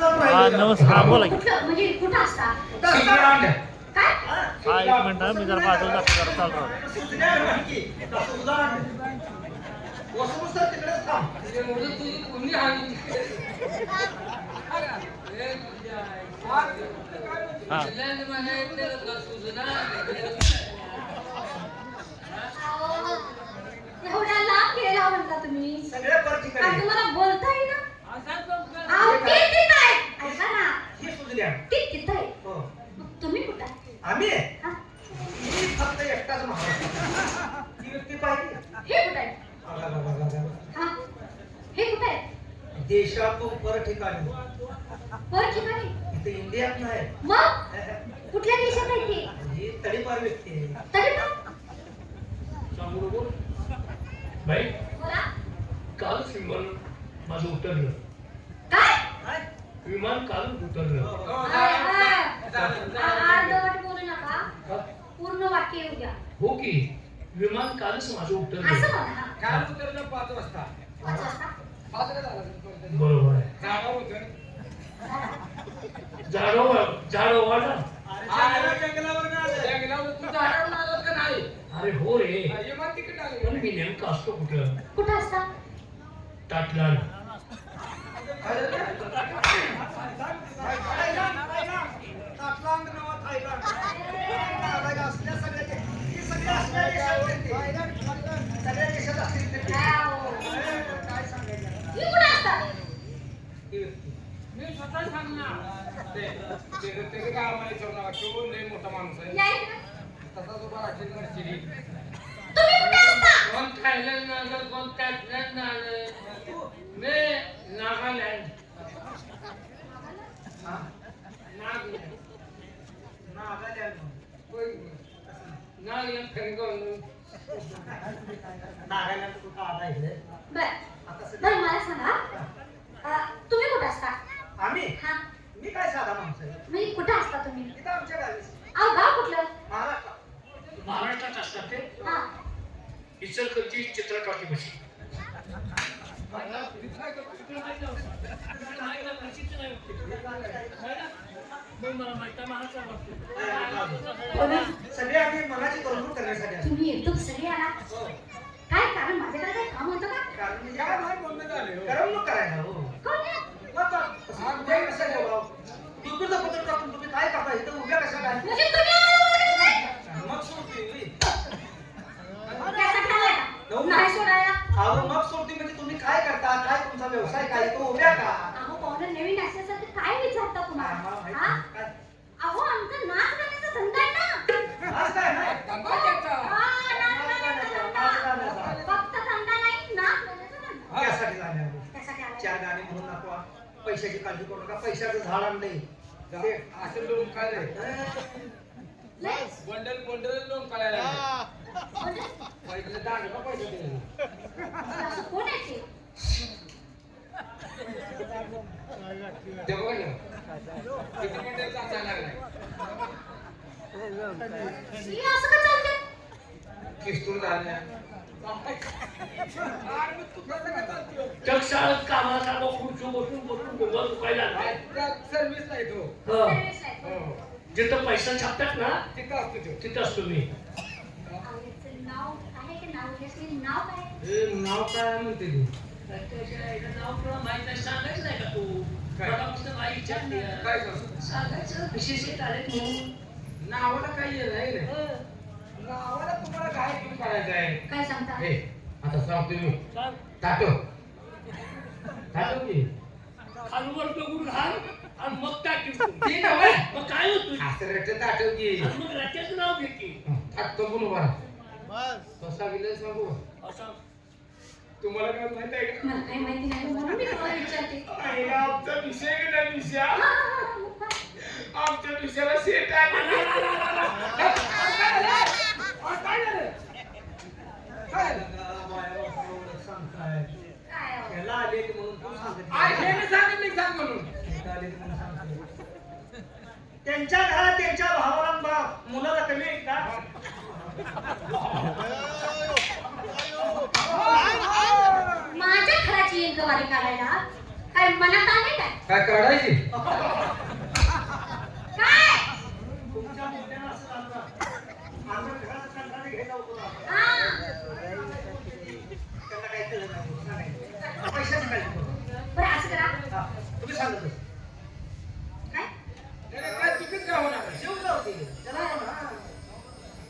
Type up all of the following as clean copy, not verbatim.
नमस्कार बोला की. म्हणजे कुठं असता स्वित्झर्लंड. काय हा एक मिनिट मी जरा बाजूला जातो जरा चालू राहतो. स्वित्झर्लंड की. स्वित्झर्लंड. वसुसर तिकडेच थांब. हा एवढा लांब गेला म्हणता तुम्ही सगळे पर काय ठिकाणी. तुम्हाला बोलता येईल ना अहो ते तिथं आहे ऐका ना ही स्वित्झर्लंड. ते तिथं आहे हो. मग तुम्ही कुठं आहे आम्ही हा? मी फक्त एकटाच महाराष्ट्र. ती व्यक्ती पाहिजे. हे कुठं आहे अगं. हा हे कुठं आहे देशातून पर ठिकाणी. वर ठिकाणी इथे इंडियात नाही. मग कुठल्या देशात आहे ते ही तडीपार व्यक्ती आहे. तरी पण सांगू नको बाई बोला कालच विमान माझं उतरलं काय विमान कालच उतरलं अर्धवट बोलू नका का? पूर्ण वाक्य येऊ द्या हो की विमान कालच माझं असं उतरलं म्हणा काल उतरलं 5 वाजता. 5 वाजता 5 ला झालं. बरोबर आहे जागा होतं. झाडो वाढा जंगलावर तू झाडावर आलास का नाही? अरे हो रे विमान तिकीट आलं. पण मी नेमकं असतो कुठं कुठं असता ताटलाल ताटलांड नवा थायलंड. असल्या सगळ्या ही सगळी असल्या देशात फिरते. सगळ्या देशात असतील ते. काय सांगायचं? मी कुठं असता ही व्यक्ती. मी स्वतः सांगणार. ते काय आम्हाला विचारू नका. तो लय मोठा माणूस आहे. या इकडं. तसाच उभा राहतील मर्चिडी. तुम्ही कुठे असता कोण थायलंड आलं कोण ताटलंड आलं मी नागालँड हा? नागालँड नागालँड. नागालँड फेंगोन नागालँड कुठं आला इकडे? बर आता सध्या बरं मला सांगा तुम्ही कुठं असता आम्ही हा मी काय साधा माणूस आहे. म्हणजे कुठं असता तुम्ही इथं आमच्या गावी अहो गाव कुठलं महाराष्ट्र. महाराष्ट्रात असतात ते हा इचलकरंजी चित्रटाकी बशी सगळे आम्ही मनाची करमणूक करण्यासाठी आलो. तुम्ही एकदम सगळे आला काय कारण माझ्याकडे काय काम होतं का कारण म्हणजे काय काय नाही बोलणं झाले हो. करमणूक करायला हो. कोण आहे? मग ते कसं बोलावं? युट्यूबचं पत्र टाकून तुम्ही काय करता इथं उभ्या कशा काय? म्हणजे तुम्ही आम्हाला बोलत नाही? मग सोडते मी. त्यासाठी आलाय का? नाही सोडायला अहो मग सोडते म्हणजे तुम्ही काय करता काय तुमचा व्यवसाय काय तो उभ्या का? अहो पाहुणे नवीन असल्यासाठी काय विचारता आम्हाला तुम्हाला माहित हा? नाही. काय? अहो आमचा नाच गाण्याचा धंदा आहे ना आज काय नाही? धंदा त्याचा. हा, नाच गाण्याचा धंदा. फक्त धंदा नाही नाच गाण्याचा धंदा त्यासाठी झाले आम्ही. त्यासाठी आलाय 4 गाणी म्हणून दाखवा. पैशाची काळजी करू नका. पैशाचं झाड आणलंय. ते असं लोक काय रे? लय बंडल लोक करायला म्हणजे पैसे दांडगा पैसे दिले. असं कोण आहे ते? ते बघा ना. किती बंडल चाचायला लागलाय. ही असं का चालतंय? किस्तूर झाल्या. अरे मग तू कसं काय चालतोय? टकशाळात कामाला जाणं खुर्ची बसून डोंगर दुखायला लागले त्या सर्व्हिस नाही तो. सर्विस आहे. हो. जिथं पैसा छापतात ना तिथं असतो तो. तिथं असतो मी अहो, याचं नाव आहे की नाव याचं नाव काय आहे? हे नाव काय म्हणते तू? नाव तुला माहित नाही सांगायचं नाही का तू काय? मला फक्त बाई विचारते काय करतो? सांगायचं विशेष आले म्हणून नावाला काही येत नाही रे. नावाला तुम्हाला काय तुम्ही करायचं आहे? काय सांगता हे, आता सांगतो मी. सांग. ताटो. ताटो की? खालूवर बघून घाल आणि मग टाकी ती नव्हे. मग काय होतो असं रट्टे ताटो की? मग राज्याचं नाव घे की ताटतो पण उभा राहा. कसा गेलं सांगू? असं तुम्हाला काय माहित आहे का? मला काही माहिती नाही म्हणून मी तुम्हाला विचारते पहिला आमचा विषय गेला विषय. हा, हा, हा, हा. आमच्या विषयाला सेट आली. काय झालं? काय झालं? सांगताय. काय अहो? ह्याला आलेली म्हणून तू सांगत आई नाही. हे मी सांगत नाही सांग म्हणून. ह्याला आलेली म्हणून सांगतोय. त्यांच्या घरात त्यांच्या भावाला मुलाला कमी आहे का? माझ्या घराची एक गवारी काढायला काय मनात आले काय काय काढायची काय तुमच्या मुद्द्यानं असं झालं आमच्या घरात कंटाळा घ्यायला होतो ना. हा त्यांना काही कळलं नाही सांगायचं. पैशाचं काय बरं असं करा हा, तुम्ही सांगत काय काय चुकीच काय होणार आहे? जेवून जाऊ ते. त्याला म्हणा.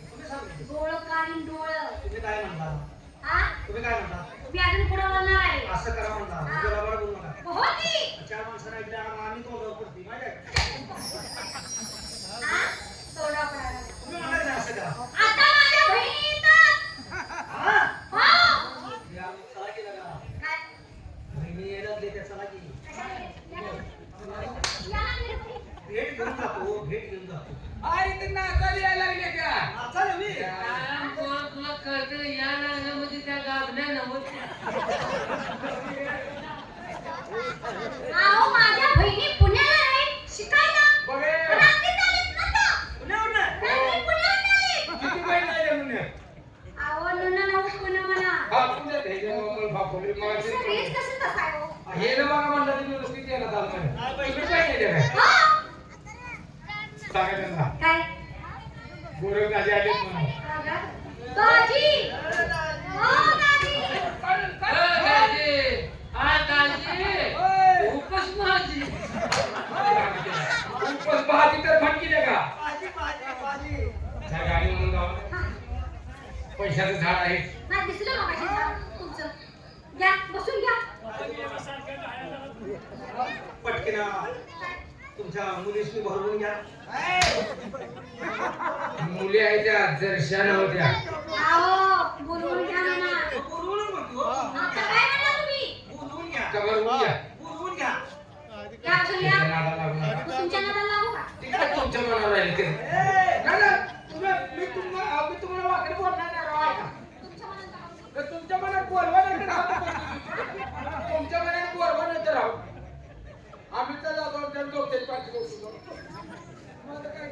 तुम्ही सांगितलं. डोळं काढीन डोळं तुम्ही काय म्हणता हा तुम्ही काय म्हणता मी अजून पुढे बोलणार आहे असं करा म्हणता उद्याला बरं बोलू नका हो की चार माणसांना ऐकले आम्ही तोंडावर पडते माझ्या हा तोंडा पडायला तुम्ही म्हणायचं असं करा आता माझ्या बहिणी येतात हा हो या चला की लगा काय बहिणी यायला लागले त्या चला की या लागले तुम्ही. भेट घेऊन जातो भेट घेऊन जातो अरे ते नाचायला यायला लागले का नाचा ना मी काय तुला कळतं या नाण्यामध्ये त्या गाभण्या नव्हत्या अहो माझ्या बहिणी पुण्याला आहेत शिकायला बघे रात्रीच आलेत ना त्या. पुण्यावर नाही रात्री पुण्याहून आलेत. किती महिने आहे म्हणून अहो नुना नऊ पुन्हा म्हणा हा तुझ्या भेजे बापरे मला रेस कसं तसा आहे हो? हे ना बघा म्हणलं तुम्ही व्यवस्थित यायला चालू तुम्ही काय केलं काय हो. सांगा त्यांना काय गोरख दाजी आले म्हणून दाजी हो दाजी उपस माझी उपस भाजी तर फटकी दे का माझी माझी माझी त्या गाडी म्हणून जाऊ पैशाचं झाड आहे नाही दिसलं ना माझी झाड तुमचं घ्या बसून घ्या पटकिना तुमच्या मुलीशी भरवून घ्या मुली आहेत त्या जरशान होत्या अहो बोलवून घ्या म्हणा बोलवून म्हणतो आता काय म्हणा तुम्ही बोलवून घ्या कबर घ्या बोलवून घ्या घ्या बसून घ्या त्याच्या नादाला लागू नका. तुमच्या नादाला लागू का ते काय तुमच्या मनावर राहिले ते ए, नाही ना, मी तुम्हाला वाकडे बोलणार नाही राव, ऐका. तुमच्या मनात लागू. तर तुमच्या मनात बोलवा नाही तर राहू. तुमच्या मनात बोलवा नाही तर राहू. आम्ही तर जातो आमच्या डोक्याची पाठी बसू. मग आता काय?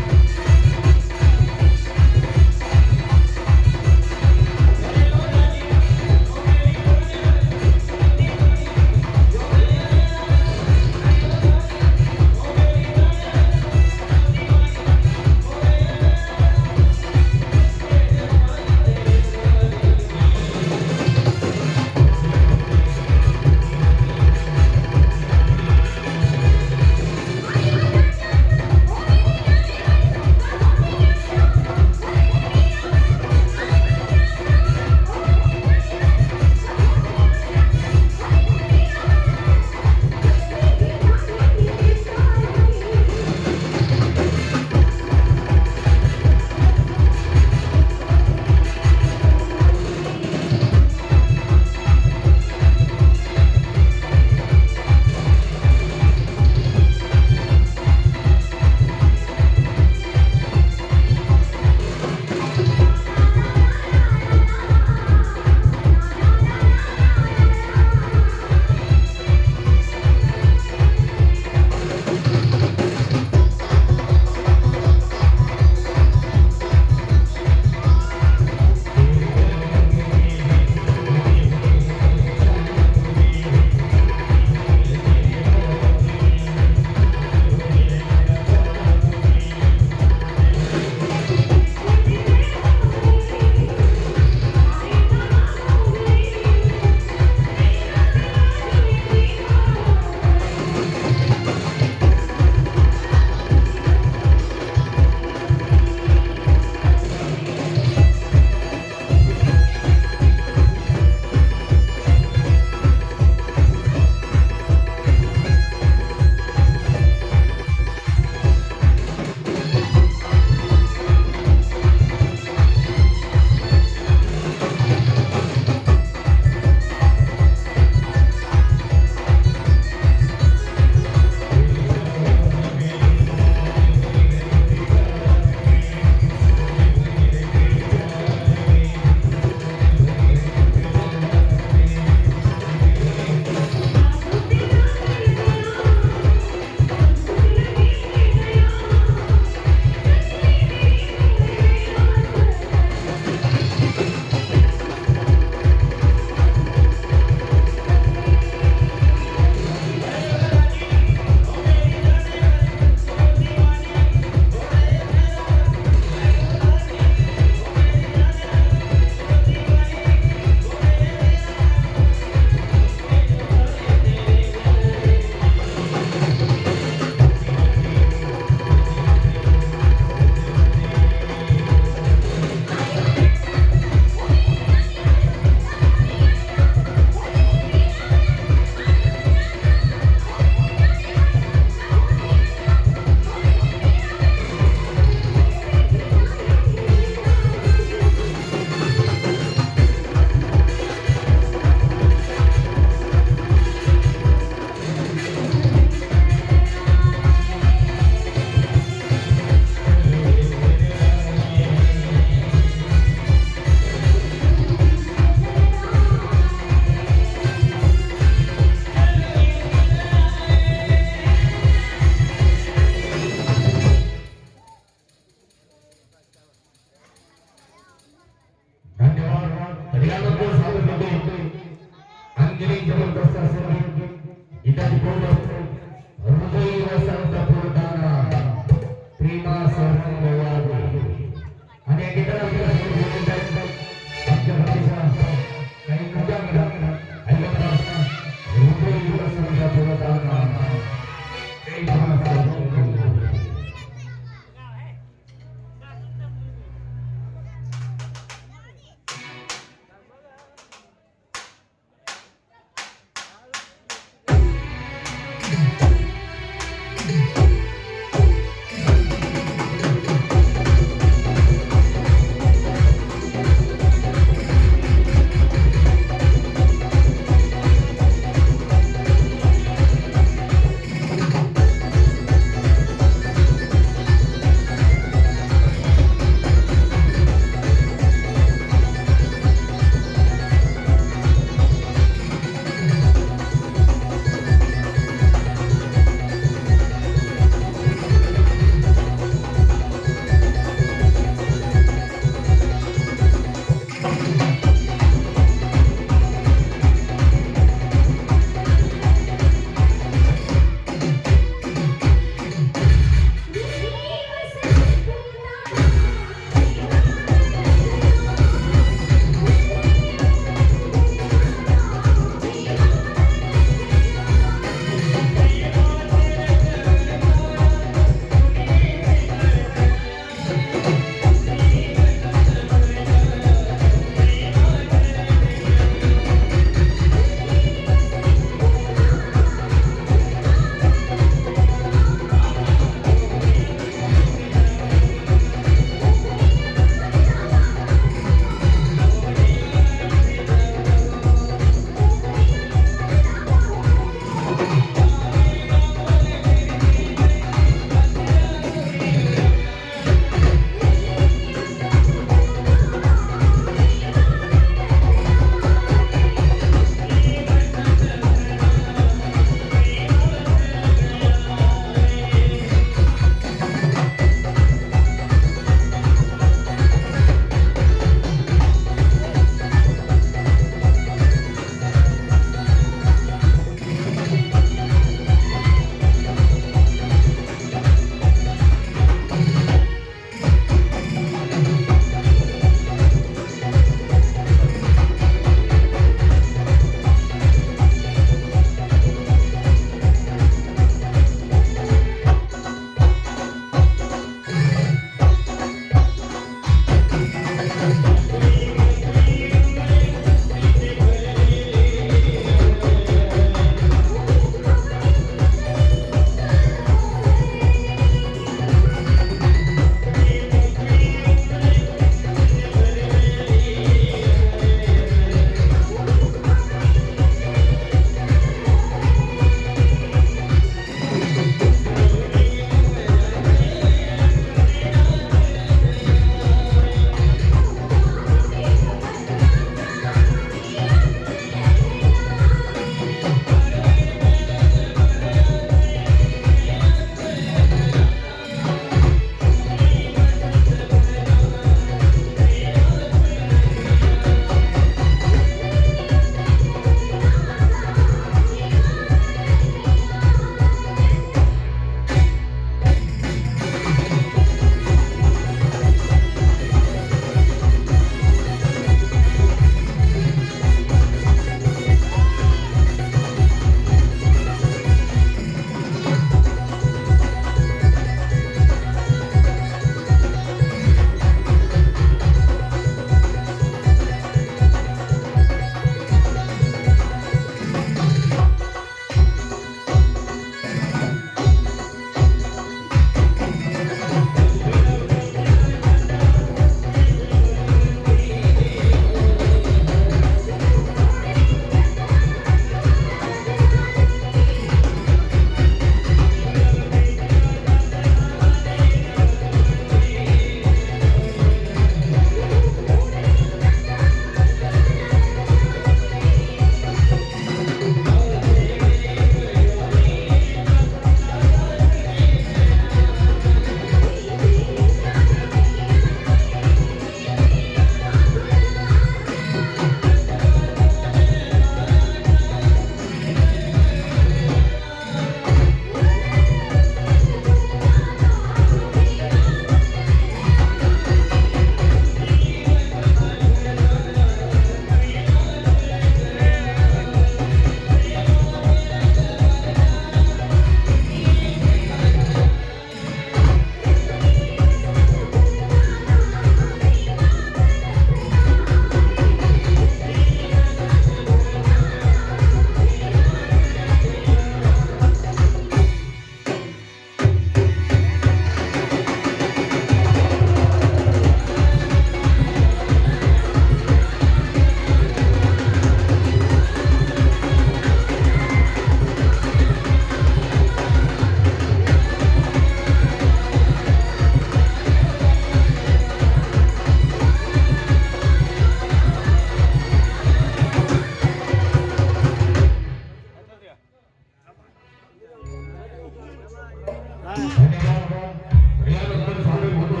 यानंतर सादर होतो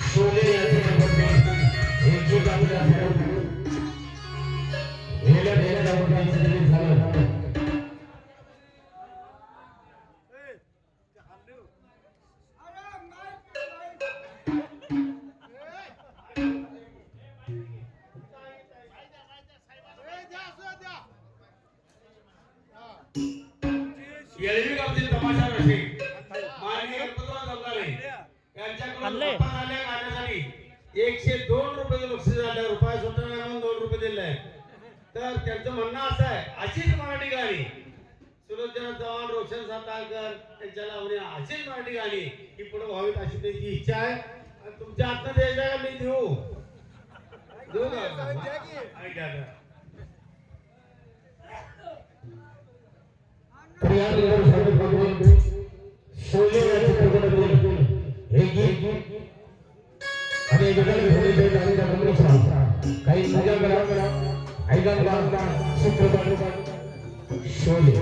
शोले या चित्रपटात एक गीत आपल्याला गेल्या वर्षी झालं येळवी गावचे तमाशा रसिक माननीय गणपतराव जमदारे यांच्याकडून आणले. आपण आल्या गाण्यासाठी 102 रुपये बक्षीस झालं. रुपया सुद्धा म्हणून 2 रुपये दिले आहेत. तर त्यांचं म्हणणं असं आहे, अशीच मराठी गाणी सुलोचना चव्हाण, रोशन सातारकर यांच्या लावणी अशीच मराठी गाणी ही पुढे व्हावीत अशी त्यांची इच्छा आहे. आणि तुमच्या हातनं द्यायचं का मी देऊ का? ऐका आता. यानंतर सादर होतो शोले या चित्रपटातील एक गीत आणि विकास झालेले गाण्याचा गमनिसा काही मजा करा. ऐका चित्रपट शोले